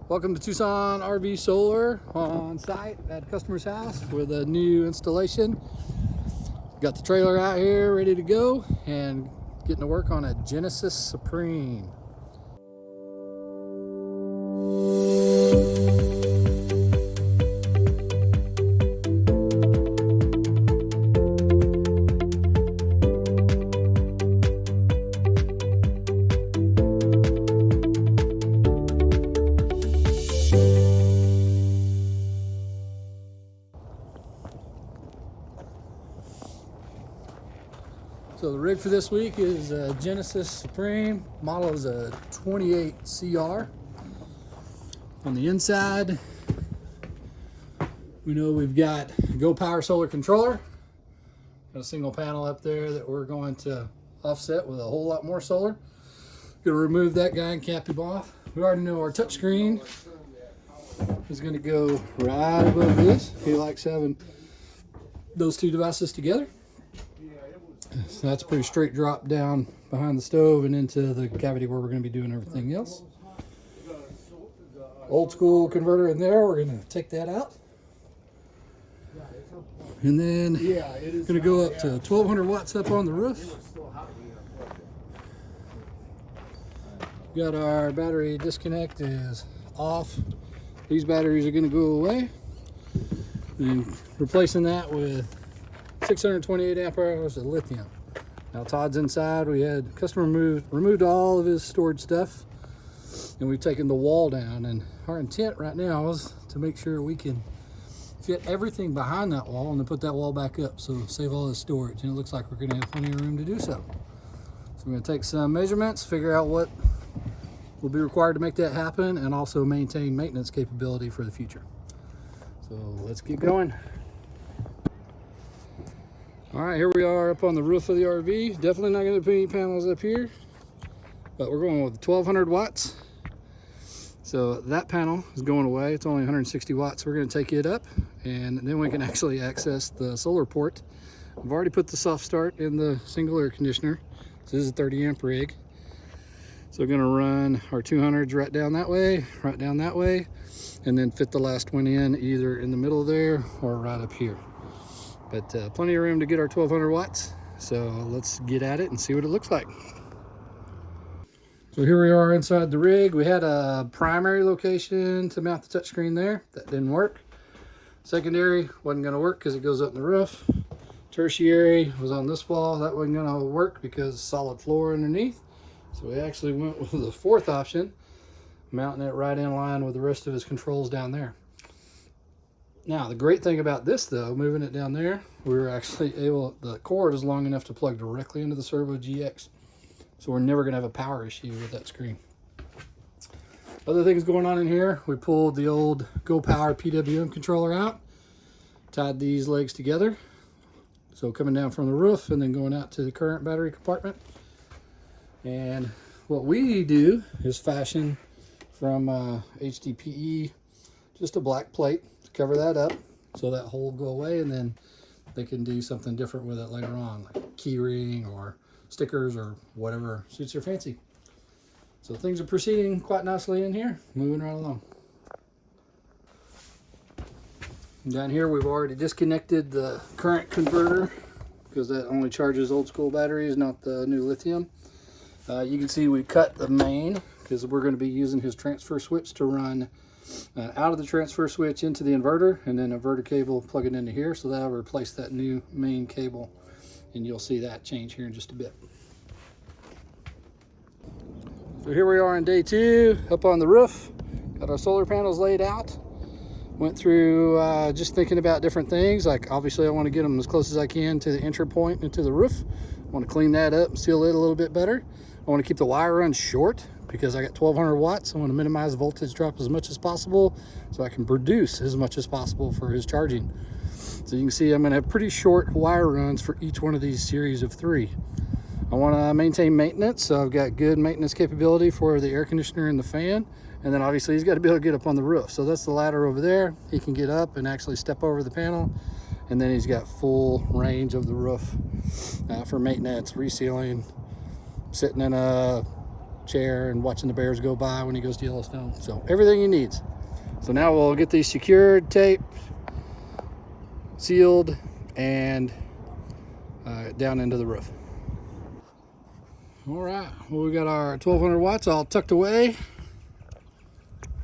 Welcome to Tucson RV Solar on site at a customer's house with a new installation. Got the trailer out here ready to go and getting to work on a Genesis Supreme. So the rig for this week is a Genesis Supreme. Model is a 28CR. On the inside, we know we've got a Go Power solar controller. Got a single panel up there that we're going to offset with a whole lot more solar. Gonna remove that guy and cap him off. We already know our touchscreen is gonna go right above this. He likes having those two devices together. So that's a pretty straight drop down behind the stove and into the cavity where we're going to be doing everything else. Old school converter in there, we're going to take that out. And then going to go up to 1200 watts up on the roof. Got our battery disconnect is off. These batteries are going to go away. And replacing that with 628 amp hours of lithium. Now Todd's inside. We had customer removed all of his storage stuff, and we've taken the wall down. And our intent right now is to make sure we can fit everything behind that wall and then put that wall back up, so save all this storage. And it looks like we're going to have plenty of room to do so. So we're going to take some measurements, figure out what will be required to make that happen, and also maintain maintenance capability for the future. So let's keep going. All right, here we are up on the roof of the RV. Definitely not going to put any panels up here, but we're going with 1200 watts. So that panel is going away. It's only 160 watts. We're going to take it up, and then we can actually access the solar port. I've already put the soft start in the single air conditioner. This is a 30 amp rig. So we're going to run our 200s right down that way, and then fit the last one in either in the middle there or right up here. But plenty of room to get our 1200 watts. So let's get at it and see what it looks like. So here we are inside the rig. We had a primary location to mount the touchscreen there. That didn't work. Secondary wasn't going to work because it goes up in the roof. Tertiary was on this wall. That wasn't going to work because solid floor underneath. So we actually went with the fourth option, mounting it right in line with the rest of his controls down there. Now, the great thing about this, though, moving it down there, we were actually able, the cord is long enough to plug directly into the Cerbo GX. So we're never going to have a power issue with that screen. Other things going on in here, we pulled the old Go Power PWM controller out, tied these legs together. So coming down from the roof and then going out to the current battery compartment. And what we do is fashion from HDPE, just a black plate. Cover that up so that hole will go away, and then they can do something different with it later on, like key ring or stickers or whatever suits their fancy. So things are proceeding quite nicely in here, moving right along. Down here we've already disconnected the current converter because that only charges old school batteries, not the new lithium. You can see we cut the main because we're going to be using his transfer switch to run out of the transfer switch into the inverter, and then inverter cable plug it into here. So that'll replace that new main cable, and you'll see that change here in just a bit. So here we are on day 2 up on the roof. Got our solar panels laid out. Went through just thinking about different things, like obviously I want to get them as close as I can to the entry point into the roof. I want to clean that up and seal it a little bit better. I want to keep the wire run short because I got 1200 watts. I want to minimize the voltage drop as much as possible so I can produce as much as possible for his charging. So you can see I'm going to have pretty short wire runs for each one of these series of 3. I want to maintain maintenance, so I've got good maintenance capability for the air conditioner and the fan. And then obviously he's got to be able to get up on the roof. So that's the ladder over there. He can get up and actually step over the panel. And then he's got full range of the roof for maintenance, resealing, sitting in a chair and watching the bears go by when he goes to Yellowstone. So everything he needs. So now we'll get these secured, taped, sealed, and down into the roof. All right, well, we got our 1200 watts all tucked away,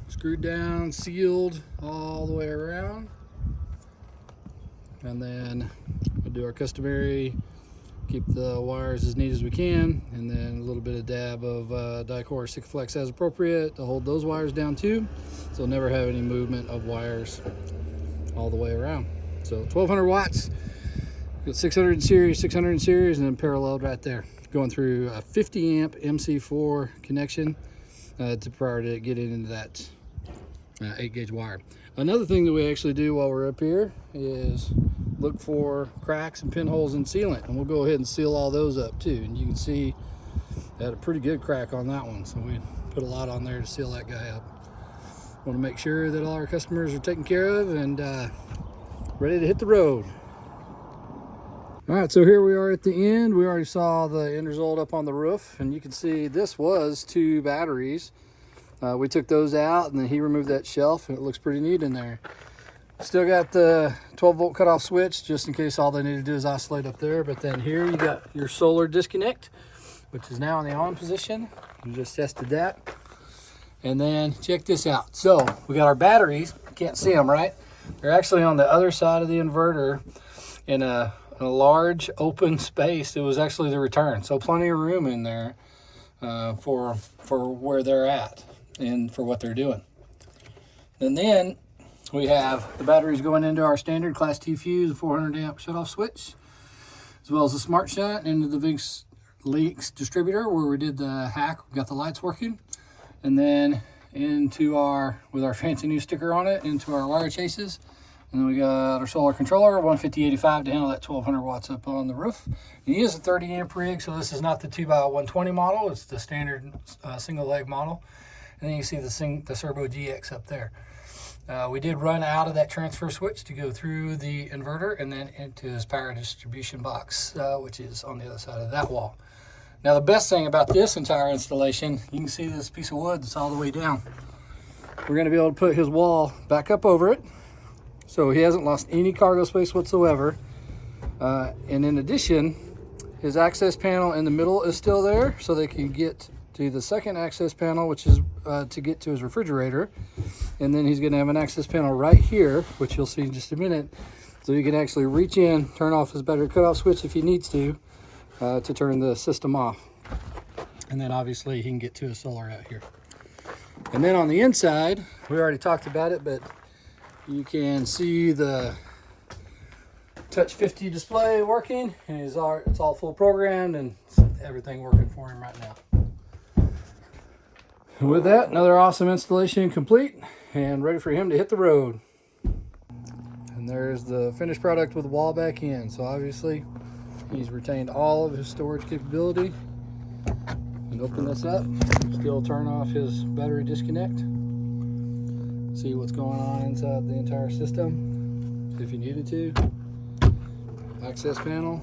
screwed down, sealed all the way around. And then we'll do our customary, keep the wires as neat as we can, and then a little bit of dab of Dicor Sikaflex as appropriate to hold those wires down too, so we'll never have any movement of wires all the way around. So 1200 watts, got 600 in series, 600 in series, and then paralleled right there, going through a 50 amp MC4 connection prior to getting into that 8 gauge wire. Another thing that we actually do while we're up here is look for cracks and pinholes in sealant, and we'll go ahead and seal all those up too. And you can see I had a pretty good crack on that one, so we put a lot on there to seal that guy up. Want to make sure that all our customers are taken care of and ready to hit the road. All right, so here we are at the end. We already saw the end result up on the roof, and you can see this was 2 batteries. We took those out, and then he removed that shelf, and it looks pretty neat in there. Still got the 12 volt cutoff switch, just in case all they need to do is oscillate up there. But then here you got your solar disconnect, which is now in the on position. We just tested that. And then check this out. So we got our batteries. You can't see them, right? They're actually on the other side of the inverter in a large open space. It was actually the return, so plenty of room in there for where they're at and for what they're doing. And then we have the batteries going into our standard Class T fuse, a 400 amp shutoff switch, as well as the smart shut into the Victron leaks distributor where we did the hack. We got the lights working, and then into our, with our fancy new sticker on it, into our wire chases. And then we got our solar controller, 15085 to handle that 1200 watts up on the roof. He is a 30 amp rig, so this is not the 2x120 model. It's the standard single leg model. And then you see the Cerbo GX up there. We did run out of that transfer switch to go through the inverter and then into his power distribution box, which is on the other side of that wall. Now the best thing about this entire installation, you can see this piece of wood that's all the way down. We're going to be able to put his wall back up over it, so he hasn't lost any cargo space whatsoever. And in addition, his access panel in the middle is still there, so they can get to the second access panel, which is to get to his refrigerator. And then he's going to have an access panel right here, which you'll see in just a minute, so you can actually reach in, turn off his battery cutoff switch if he needs to turn the system off. And then obviously he can get to his solar out here. And then on the inside, we already talked about it, but you can see the Touch 50 display working, and it's all full programmed and everything working for him right now. And with that, another awesome installation complete and ready for him to hit the road. And there's the finished product with the wall back in. So obviously he's retained all of his storage capability. And open this up, still turn off his battery disconnect. See what's going on inside the entire system if you needed to. Access panel,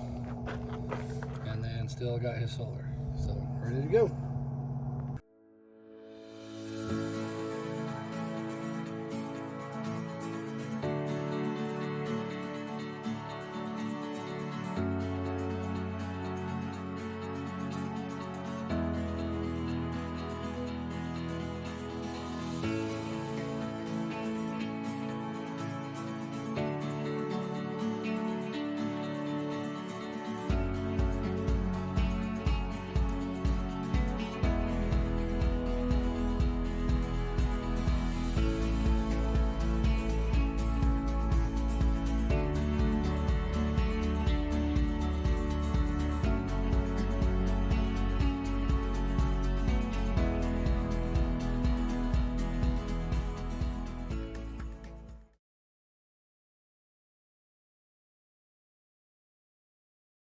and then still got his solar. So ready to go.